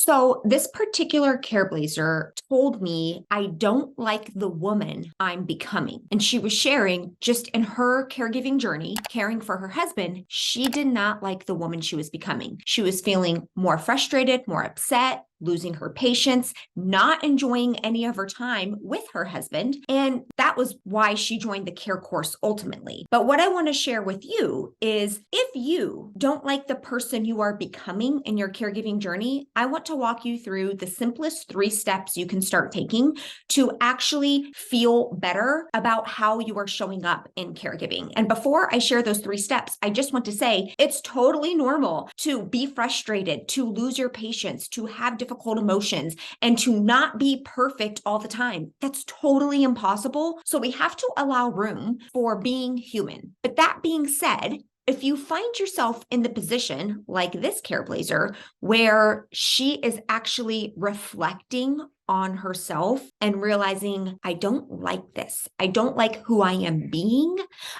So this particular Careblazer told me I don't like the woman I'm becoming. And she was sharing just in her caregiving journey, caring for her husband, she did not like the woman she was becoming. She was feeling more frustrated, more upset, losing her patience, not enjoying any of her time with her husband. And that was why she joined the care course ultimately. But what I want to share with you is if you don't like the person you are becoming in your caregiving journey, I want to walk you through the simplest 3 steps you can start taking to actually feel better about how you are showing up in caregiving. And before I share those 3 steps, I just want to say it's totally normal to be frustrated, to lose your patience, to have difficult emotions, and to not be perfect all the time. That's totally impossible. So we have to allow room for being human. But that being said, if you find yourself in the position like this Careblazer, where she is actually reflecting on herself and realizing, I don't like this. I don't like who I am being.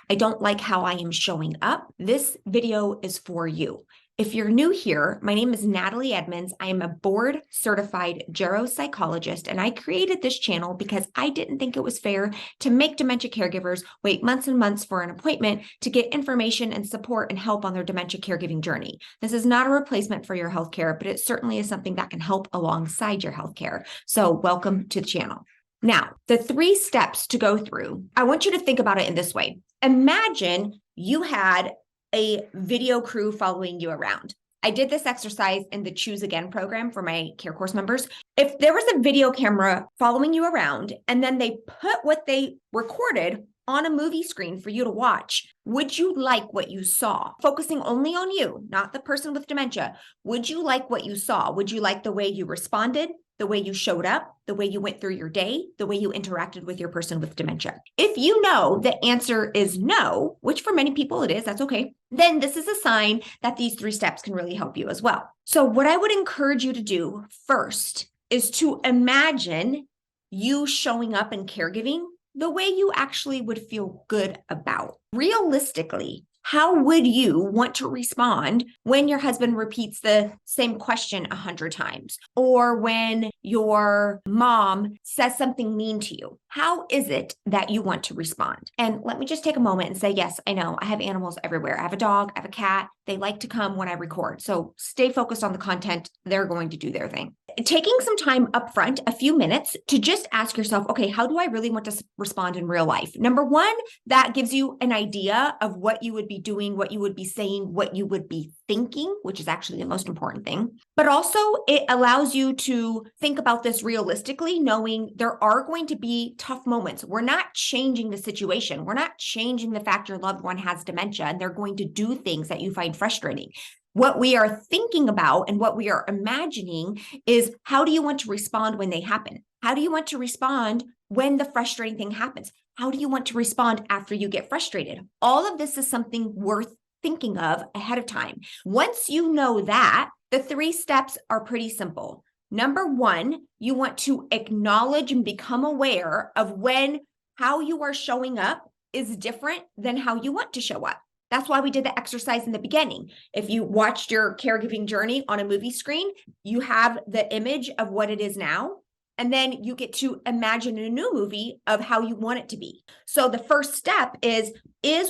I don't like how I am showing up. This video is for you. If you're new here, my name is Natalie Edmonds. I am a board certified geropsychologist, and I created this channel because I didn't think it was fair to make dementia caregivers wait months and months for an appointment to get information and support and help on their dementia caregiving journey. This is not a replacement for your healthcare, but it certainly is something that can help alongside your healthcare. So welcome to the channel. Now, the 3 steps to go through, I want you to think about it in this way. Imagine you had a video crew following you around. I did this exercise in the Choose Again program for my care course members. If there was a video camera following you around and then they put what they recorded on a movie screen for you to watch, would you like what you saw? Focusing only on you, not the person with dementia. Would you like what you saw? Would you like the way you responded, the way you showed up, the way you went through your day, the way you interacted with your person with dementia? If you know the answer is no, which for many people it is, that's okay, then this is a sign that these 3 steps can really help you as well. So what I would encourage you to do first is to imagine you showing up in caregiving the way you actually would feel good about. Realistically, how would you want to respond when your husband repeats the same question 100 times? Or when your mom says something mean to you? How is it that you want to respond? And let me just take a moment and say, yes, I know I have animals everywhere. I have a dog, I have a cat. They like to come when I record. So stay focused on the content. They're going to do their thing. Taking some time up front, a few minutes, to just ask yourself, okay, how do I really want to respond in real life? Number 1, that gives you an idea of what you would be doing, what you would be saying, what you would be thinking, which is actually the most important thing. But also it allows you to think about this realistically, knowing there are going to be tough moments. We're not changing the situation. We're not changing the fact your loved one has dementia and they're going to do things that you find frustrating. What we are thinking about and what we are imagining is, how do you want to respond when they happen? How do you want to respond when the frustrating thing happens? How do you want to respond after you get frustrated? All of this is something worth thinking of ahead of time. Once you know that, the 3 steps are pretty simple. Number 1, you want to acknowledge and become aware of when how you are showing up is different than how you want to show up. That's why we did the exercise in the beginning. If you watched your caregiving journey on a movie screen, you have the image of what it is now, and then you get to imagine a new movie of how you want it to be. So the first step is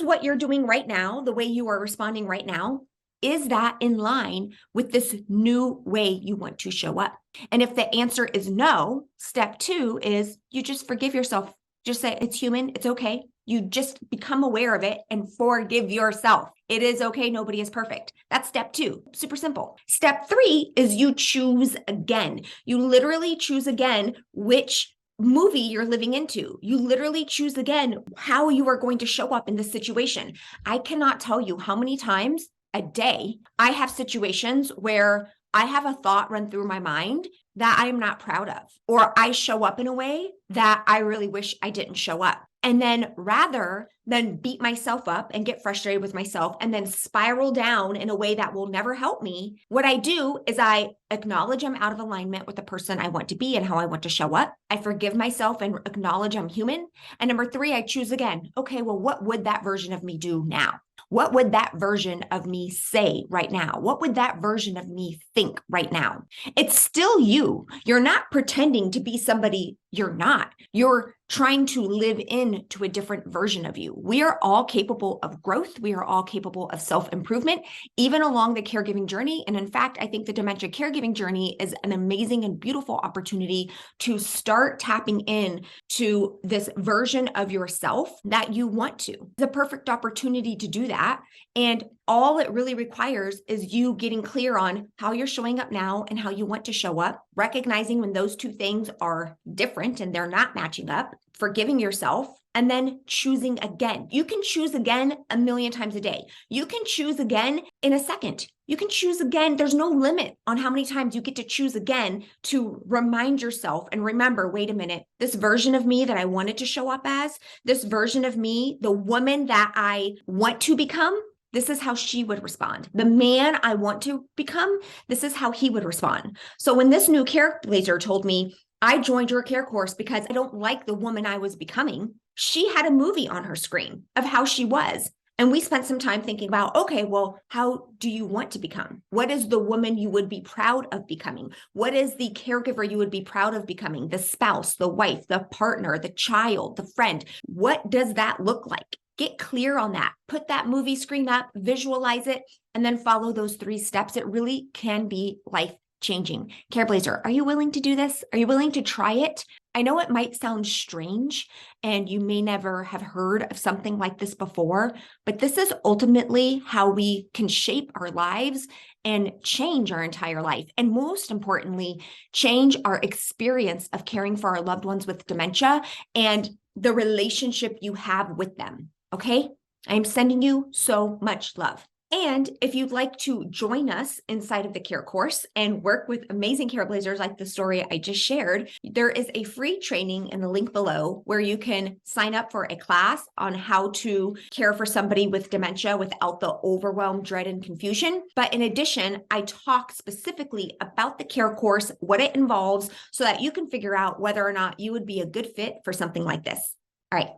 what you're doing right now, the way you are responding right now, is that in line with this new way you want to show up? And if the answer is no, step 2 is you just forgive yourself. Just say, it's human, it's okay. You just become aware of it and forgive yourself. It is okay. Nobody is perfect. That's step 2. Super simple. Step 3 is you choose again. You literally choose again which movie you're living into. You literally choose again how you are going to show up in this situation. I cannot tell you how many times a day I have situations where I have a thought run through my mind that I am not proud of, or I show up in a way that I really wish I didn't show up. And then rather then beat myself up and get frustrated with myself and then spiral down in a way that will never help me. What I do is I acknowledge I'm out of alignment with the person I want to be and how I want to show up. I forgive myself and acknowledge I'm human. And number 3, I choose again. Okay, well, what would that version of me do now? What would that version of me say right now? What would that version of me think right now? It's still you. You're not pretending to be somebody you're not. You're trying to live into a different version of you. We are all capable of growth. We are all capable of self-improvement, even along the caregiving journey. And in fact, I think the dementia caregiving journey is an amazing and beautiful opportunity to start tapping in to this version of yourself that you want to. It's a perfect opportunity to do that. And all it really requires is you getting clear on how you're showing up now and how you want to show up, recognizing when those two things are different and they're not matching up, forgiving yourself, and then choosing again. You can choose again a million times a day. You can choose again in a second. You can choose again. There's no limit on how many times you get to choose again to remind yourself and remember, wait a minute, this version of me that I wanted to show up as, this version of me, the woman that I want to become, this is how she would respond. The man I want to become, this is how he would respond. So when this new Careblazer told me, I joined your care course because I don't like the woman I was becoming, she had a movie on her screen of how she was. And we spent some time thinking about, okay, well, how do you want to become? What is the woman you would be proud of becoming? What is the caregiver you would be proud of becoming? The spouse, the wife, the partner, the child, the friend. What does that look like? Get clear on that. Put that movie screen up, visualize it, and then follow those 3 steps. It really can be life-changing. Careblazer, are you willing to do this? Are you willing to try it? I know it might sound strange and you may never have heard of something like this before, but this is ultimately how we can shape our lives and change our entire life. And most importantly, change our experience of caring for our loved ones with dementia and the relationship you have with them. Okay? I'm sending you so much love. And if you'd like to join us inside of the care course and work with amazing Careblazers like the story I just shared, there is a free training in the link below where you can sign up for a class on how to care for somebody with dementia without the overwhelm, dread, and confusion. But in addition, I talk specifically about the care course, what it involves, so that you can figure out whether or not you would be a good fit for something like this. All right.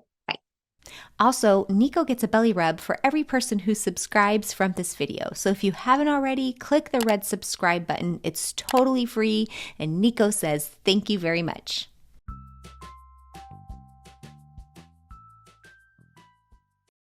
Also, Nico gets a belly rub for every person who subscribes from this video. So if you haven't already, click the red subscribe button. It's totally free, and Nico says thank you very much.